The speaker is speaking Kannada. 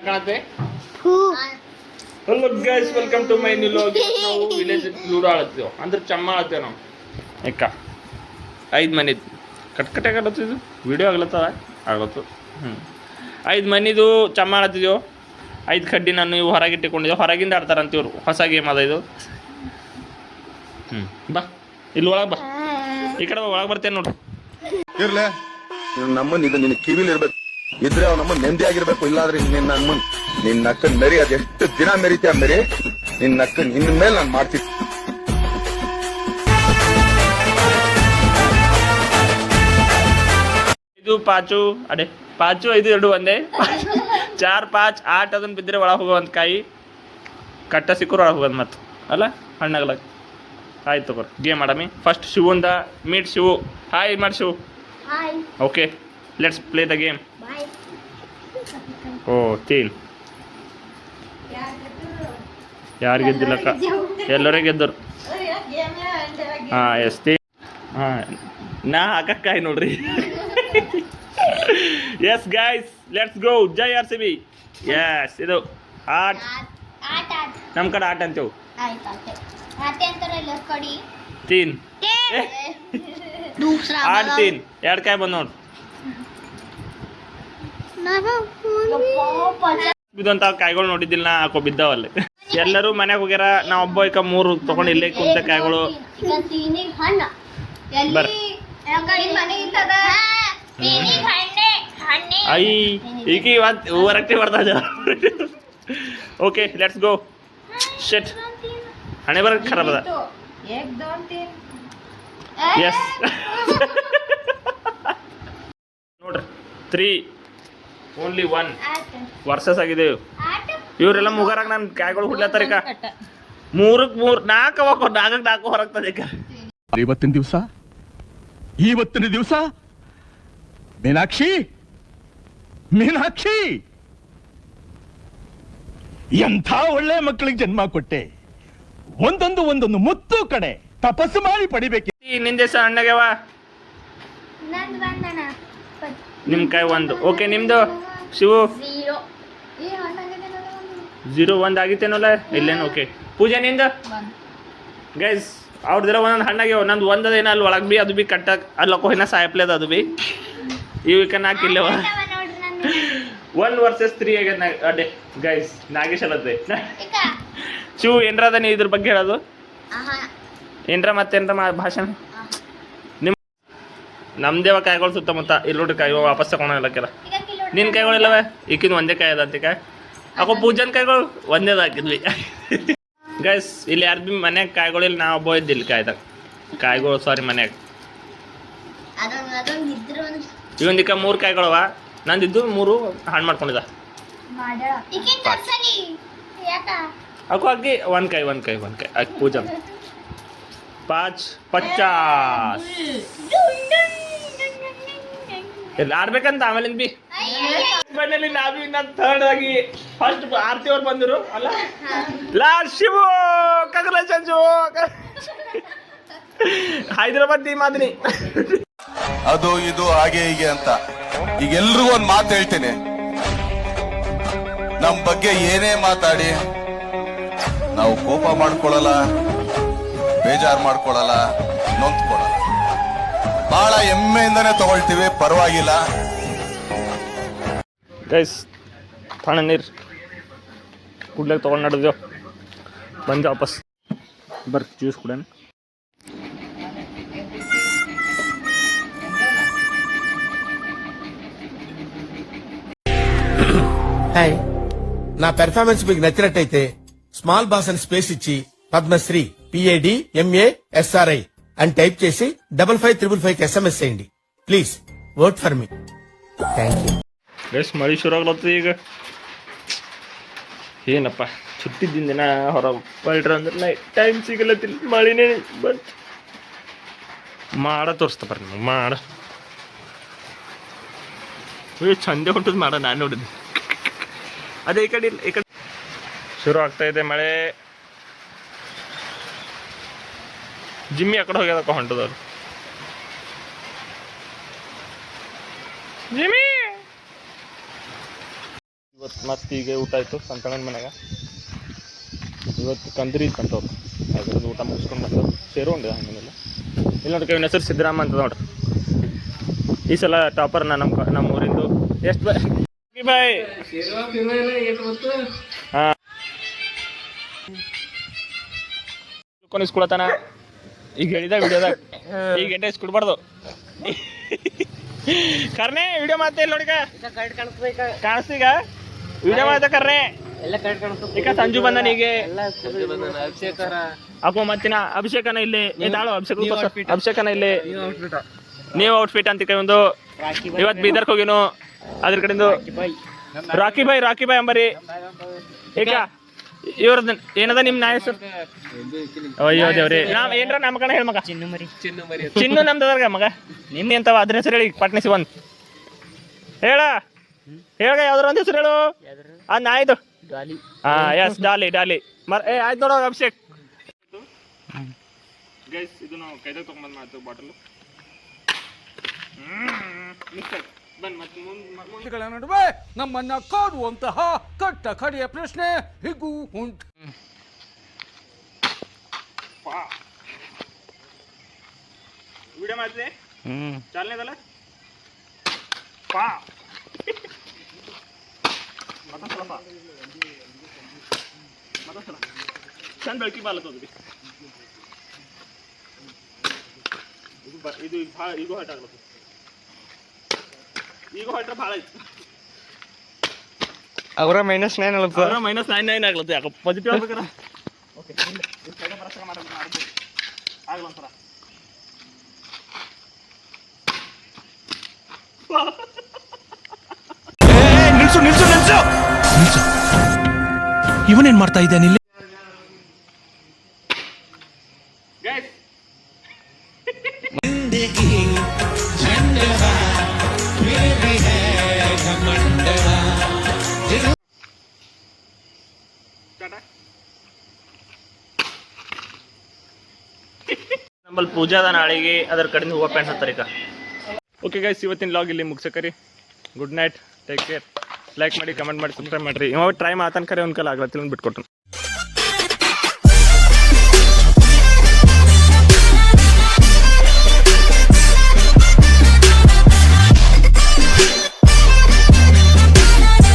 ಕಾಣತ್ತೆ. Hello guys, welcome to my new vlog. ನಾವು ವಿಲೇಜ್ ಲೂಡೋ ಆಡ್ತೀವಿ ಅಂದ್ರೆ ಚಮ್ಮ ಆಡ್ತೇವೆ ನಾವು. ಯಾಕ 5 ಮನಿದು ಕಟ್ಕಟ್ಟೆ ಆಗಲತ್ತಿದ್ದು ವಿಡಿಯೋ ಆಗ್ಲತ್ತವ ಆಗತ್ತು. 5 ಮನಿದು ಚಮ್ಮ ಆಡ್ತಿದ್ದೆವು. 5 ಕಡ್ಡಿ ನಾನು ಇವು ಹೊರಗಿಟ್ಟಿಕೊಂಡಿದ್ದೆ. ಹೊರಗಿಂದ ಆಡ್ತಾರಂತ ಇವರು. ಹೊಸ ಗೇಮ್ ಅದ ಇದು. ಬಾ ಇಲ್ಲಿ ಒಳಗೆ ಬಾ, ಈ ಕಡೆ ಒಳಗೆ ಬರ್ತೇನೆ ನೋಡ್ರಿ. ಇರ್ಲೆ ನಮ್ಮನ್ ಇದು ನಿನ್ನ ಕಿವಿಲಿ ಇರ್ಬೇಕು, ಇದ್ರೆ ಅವ್ ನಮ್ಮ ನೆಮ್ಮದಿ ಆಗಿರ್ಬೇಕು. ಇಲ್ಲಾಂದ್ರೆ ನಿನ್ನ ಅಕ್ಕನ್ ಮೆರಿ ಅದೆಷ್ಟು ದಿನ ಮೆರಿತೀಯ ಮೆರಿ, ನಿನ್ನ ಅಕ್ಕನ್ ನಿನ್ನ ಮೇಲೆ ನಾನು ಮಾಡ್ತೀನಿ. ಇದು ಪಾಚು ಅಡೆ ಪಾಚು 5 2 ಒಂದೇ 4 5 8 ಅದನ್ನ ಬಿದ್ದರೆ ಒಳಗೆ ಹೋಗೋವಂತ ಕಾಯಿ ಕಟ್ಟ ಸಿಕ್ಕರು ಒಳಗೆ ಹೋಗೋದು ಮತ್ತೆ ಅಲ್ಲ ಹಣ್ಣಾಗ್ಲ. ಆಯ್ತು ತಗೋರಿ ಗೇಮ್ ಆಡಮಿ. ಫಸ್ಟ್ ಶಿವಂದ ಮೀಟ್ ಶಿವು. ಹಾಯ್ ಮಾಡಿ Shivu. Okay let's play the game. ಓ 3 ಯಾರು ಗೆದ್ದಿಲ್ಲಕ್ಕ, ಎಲ್ಲರೇ ಗೆದ್ದರು. ಹಾಂ ಎಸ್ 3. ಹಾಂ ನಾ ಹಾಕಕ್ಕಾಯಿ ನೋಡ್ರಿ. Yes guys let's go. ಜೈ RCB. ಎಸ್ ಇದು ಆಟ ನಮ್ಮ ಕಡೆ ಆಟ ಅಂತೇವು. 3 8 3 2 ಕಾಯಿ ಬಂದು ನೋಡ್ರಿ. ಬಿದ್ದಂತ ಕಾಯಿಗಳು ನೋಡಿದ್ದಿಲ್ಲ ನಾ, ಹಾಕೋ ಬಿದ್ದಾವಲ್ಲಿ. ಎಲ್ಲರೂ ಮನೆಗೆ ಹೋಗ್ಯಾರ. ನಾ ಒಬ್ಬ 3 ತಗೊಂಡು ಇಲ್ಲೇ ಕುಂತ ಕಾಯಿಗಳು. ಬರ್ರಿ ಐ ಈಗ ಇವತ್ತು ಹೊರಕ್ಕೆ ಬರ್ತಾ. Okay let's go. ಶೆಟ್ ಹಣೆ ಬರ ಖರಾಬ್ ಅದ. ಎಸ್ ನೋಡ್ರಿ 3 ಓನ್ಲಿ 1 ವರ್ಸಸ್ ಆಗಿದೆ. ಇವರೆಲ್ಲ ಮುಗಾರಾಗ ನನ್ನ ಕಾಯಿಗಳು ಹುಡ್ಲತ್ತಾರ. ಈಗ 3ಕ್ಕೆ 3 4 4ಕ್ಕೆ 4 ಹೊರಗ್ತದೆ. ಈಗ ಇವತ್ತಿನ ದಿವಸ ಮೀನಾಕ್ಷಿ ಎಂಥ ಒಳ್ಳೆ ಮಕ್ಕಳಿಗೆ ಜನ್ಮ ಕೊಟ್ಟೆ. ಒಂದೊಂದು ಮುತ್ತು ಕಡೆ ತಪಸ್ಸು ಮಾಡಿ ಪಡಿಬೇಕು. ನಿಂದೆ ಸಹ ಅಣ್ಣಗ್ಯವ. ನಿಮ್ ಕಾಯಿ 1. ಓಕೆ ನಿಮ್ದು ಶಿವು 0 1 ಆಗಿತ್ತೇನಲ್ಲ ಇಲ್ಲೇನು. ಓಕೆ ಪೂಜೆ ನಿಂದ ಗೈಸ್ ಅವ್ರದಿರ ಒಂದೊಂದು ಹಣ್ಣಾಗ್ಯಾವ. ನಂದು ಒಂದದೇನ ಅಲ್ಲಿ ಒಳಗೆ ಬಿ ಅದು ಬಿ ಕಟ್ಟಕ್ಕೆ ಅಲ್ಲಕ್ಕೋ ಇನ್ನ ಸಾಯಪ್ಲೇದ ಅದು ಬಿ ಇವಕ್ಕೆ 4 ಇಲ್ಲವ. 1 ವರ್ಸಸ್ 3 ಆಗ್ಯದ. ಅಡ್ಡೆ ಗೈಸ್ ನಾಗೇಶ್ ಅಲ್ಲದೆ ಶಿವು ಏನ್ರದ ನೀ ಇದ್ರ ಬಗ್ಗೆ ಹೇಳೋದು ಏನ್ರ ಮತ್ತೇನ್ರ ಭಾಷಣ ನಿಮ್ಮ ನಮ್ದೇವ ಕಾಯಿಗಳು ಸುತ್ತಮುತ್ತ ಇಲ್ಲಿ ನೋಡ್ರಿ. ಕಾಯಿ ವಾಪಸ್ ತಗೊಳಕ್ಕೆಲ್ಲ ನಿನ್ನ ಕಾಯಿಗಳು ಇಲ್ಲವೇ. ಈಕಿನ ಒಂದೇ ಕಾಯಿ ಅದ ಅಂತಿಕ ಅಕೋ ಪೂಜನ್ ಕಾಯಿಗಳು ಒಂದೇದು ಹಾಕಿದ್ವಿ. ಗೈಸ್ ಇಲ್ಲಿ ಯಾರು ಭೀ ಮನ್ಯಾಗ ಕಾಯಿಗಳು ಇಲ್ಲಿ. ನಾ ಒಬ್ಬ ಇದ್ದಿಲ್ಲ ಕಾಯಿಗಳು ಸಾರಿ ಮನ್ಯಾಗ. ಇವೊಂದಿಕ್ಕ 3 ಕಾಯಿಗಳವ. ನಂದಿದ್ದು 3 ಹಾಳು ಮಾಡ್ಕೊಂಡಿದ್ದ. ಅಕ್ಕೋ ಅಕ್ಕಿ 1 ಕಾಯಿ ಅಕ್ಕಿ ಪೂಜಾ 5 50 ಎಲ್ಲ ಆಡ್ಬೇಕಂತ. ಆಮೇಲೆ ಬಿ ಮನೇಲಿ ನಾವೂ ಇನ್ನ 3rd ಆಗಿ ಫಸ್ಟ್ ಆರ್ತಿ ಅವ್ರು ಬಂದರು ಅಲ್ಲ. Last Shivu congratulations. Hyderabad team Aadmi. ಅದು ಇದು ಹಾಗೆ ಹೀಗೆ ಅಂತ ಈಗ ಎಲ್ರಿಗೂ ಒಂದ್ ಮಾತು ಹೇಳ್ತೇನೆ. ನಮ್ ಬಗ್ಗೆ ಏನೇ ಮಾತಾಡಿ ನಾವು ಕೋಪ ಮಾಡ್ಕೊಳಲ್ಲ, ಬೇಜಾರು ಮಾಡ್ಕೊಳಲ್ಲ, ನೊಂದ್ಕೊಳಲ್ಲ. ಬಹಳ ಹೆಮ್ಮೆಯಿಂದಾನೆ ತಗೊಳ್ತೀವಿ, ಪರವಾಗಿಲ್ಲ. ಗೈಸ್ ತಣ್ಣ ನೀರು ಕುಡ್ಲಿಕ್ಕೆ ತೊಗೊಂಡು ನಡೆದೇವು. ಬಂದೆ ವಾಪಸ್. ಬರ್ರಿ ಜ್ಯೂಸ್ ಕುಡಿಯೋಣ. హాయ్, నా పెర్ఫార్మెన్స్ మీకు నచ్చినట్టయితే స్మాల్ బాస్ అని స్పేస్ ఇచ్చి పద్మశ్రీ PADMASRI అని టైప్ చేసి 55555 SMS చేయండి. Please vote for me. Thank you. Guys ಮಳೆ ಶುರು ಆಗ್ಲತ್ತದ ಈಗ. ಏನಪ್ಪ ಸುಟ್ಟಿದ್ದಿನ ದಿನ ಹೊರಗೆ ಹೊರಟ್ರ ಅಂದ್ರೆ ನೈಟ್ ಟೈಮ್ ಸಿಗಲತ್ತಿಲ್ಲ. ಮಳಿನೇ ಬಂತು. ಮಾಡ ತೋರಿಸ್ತಾ ಬರ್ರಿ ನೀವು ಮಾಡ. ಚಂದೆ ಹೊಂಟದ ಮಾಡ. ನಾನು ನೋಡಿದ್ದೆ ಅದೇ ಈ ಕಡೆ ಇಲ್ಲ. ಈ ಕಡೆ ಶುರು ಆಗ್ತಾ ಇದೆ ಮಳೆ. ಜಿಮ್ಮಿ ಆ ಕಡೆ ಹೋಗ್ಯದಕ್ಕ ಹೊಂಟದವ್ರು. ಜಿಮ್ಮಿ ಇವತ್ತು ಮಸ್ತ್ ಈಗ ಊಟ ಆಯಿತು ಸಂತಣ್ಣನ ಮನೆಗೆ. ಇವತ್ತು ಕಂದ್ರಿ ಇತ್ತಂತವ್ರು ಅದ್ರದ್ದು ಊಟ ಮುಗಿಸ್ಕೊಂಡು ಬಂದು ಸೇರು ಉಂಡು ಹಂಗೇನಿಲ್ಲ. ಇಲ್ಲ ನೋಡ್ರಿ ಇವನ ಹೆಸರು ಸಿದ್ದರಾಮ ಅಂತ ನೋಡ್ರಿ. ಈ ಸಲ ಟಾಪರ್ ನಮ್ಮ ಊರಿಂದು. ಎಷ್ಟು ಬಾಯ್ ಹಾಂ ಇಸ್ಕೊಳತಾನ ಈಗ ಹೇಳಿದ ವಿಡಿಯೋದಾಗ ಈಗ ಎಂಟು ಇಸ್ಕೊಡ್ಬಾರ್ದು. ಕರ್ನೆ ವಿಡಿಯೋ ಮಾಡ್ತಾ ಇಲ್ಲ ನೋಡಿಗ ಕಾಣಿಸ್ತೀಗ ವಿಡಿಯೋ ಮಾಡ್ತಾ ಕರ್ನೆ ಈಗ ಸಂಜು ಬಂದನ ಈಗ ಅಪ್ಪ ಮತ್ತಿನ ಅಭಿಷೇಕನ ಇಲ್ಲಿ ತಾಳು ಅಭಿಷೇಕನ ಇಲ್ಲಿ ನೀವು ಔಟ್ಫಿಟ್ ಅಂತ ಒಂದು ಇವತ್ತು ಬೀದರ್ಗೆ ಹೋಗಿನು ಅದ್ರ ಕಡೆಯಿಂದ ರಾಕಿ ಬಾಯ್ ಅಂಬರಿ ಈಗ ಇವ್ರದ್ದು ಏನದ ನಿಮ್ಮ ನಾಯ ಹೆಸರು? ಅಯ್ಯೋ ದೇವ್ರಿ ನಾವ್ ಏನ್ರ ನಮ್ಮ ಕಣ ಹೇಳ ಮಗ ಚಿನ್ನು ನಮ್ದದ್ರಾಗ ಮಗ ನಿನ್ನೆ ಅಂತವ ಅದ್ರ ಹೆಸರು ಹೇಳಿ ಪಟ್ನಿಸಿ ಒಂದು ಹೇಳ ಯಾವ್ದ್ರ ಒಂದು ಹೆಸರು ಹೇಳು ಆ ನಾಯ್ದು. ಹಾ ಎಸ್ ಡಾಲಿ ಆಯ್ತು ನೋಡೋ ಅಭಿಷೇಕ್. ಗೈಸ್ ಇದು ನಾವು ಕೈದಾಗ ತೊಗೊಂಬಂದು ಮಾಡ್ತೀವಿ ಬಾಟಲ್. ಗಳ ನಡುವೆ ನಮ್ಮನ್ನ ಕಾಡುವಂತಹ ಕಟ್ಟ ಕಡೆಯ ಪ್ರಶ್ನೆ ಹೀಗೂ ಉಂಟು. ವಿಡಿಯೋ ಮಾಡ್ತಿದೆ ಚಾಲನೆದಲ್ಲ ಚಂದ ಬೆಳಕಿ ಬಾಲತ್ತದ್ರಿ ಇದು ಭಾಳ ಈಗೂ ಹಟ್ ಆಗ್ಲತ್ತ. ಈಗ ಹೊಟ್ರೆ ಭಾಳ ಐತಿ ಅವರ -9 -9 ಆಗ್ಲತ್ತ. ಯಾಕೆ ಪಾಸಿಟಿವ್ ಆಗ್ಬೇಕಾರ ಓಕೆ ಆಗ್ಲೊಂಥರ ನಿಲ್ಸು ಇವನೇನ್ ಮಾಡ್ತಾ ಇದ್ದಾನೆ ಇಲ್ಲಿ? ಗೈಸ್ ನಮ್ಮಲ್ಲಿ ಪೂಜಾದ ನಾಳೆಗೆ ಅದರ ಕಡೆಯಿಂದ ಹೂವು ಪ್ಯಾಂಟ್ ಹತ್ತಾರೆ ಈಗ. ಓಕೆ ಗೈಸ್ ಇವತ್ತಿನ ಲಾಗ್ ಇಲ್ಲಿ ಮುಗ್ಸಕರಿ. Good night, take care. Like ಮಾಡಿ, ಕಮೆಂಟ್ ಮಾಡಿ, ಸಬ್ಸ್ಕ್ರೈಬ್ ಮಾಡಿರಿ. ಇವಾಗ ಟ್ರೈ ಮಾಡ್ತಾನೆ ಖರೆ ಒಂದು ಕಲ ಆಗ್ಲತ್ತಿಲ್ಲ ಬಿಟ್ಕೊಟ್ಟು.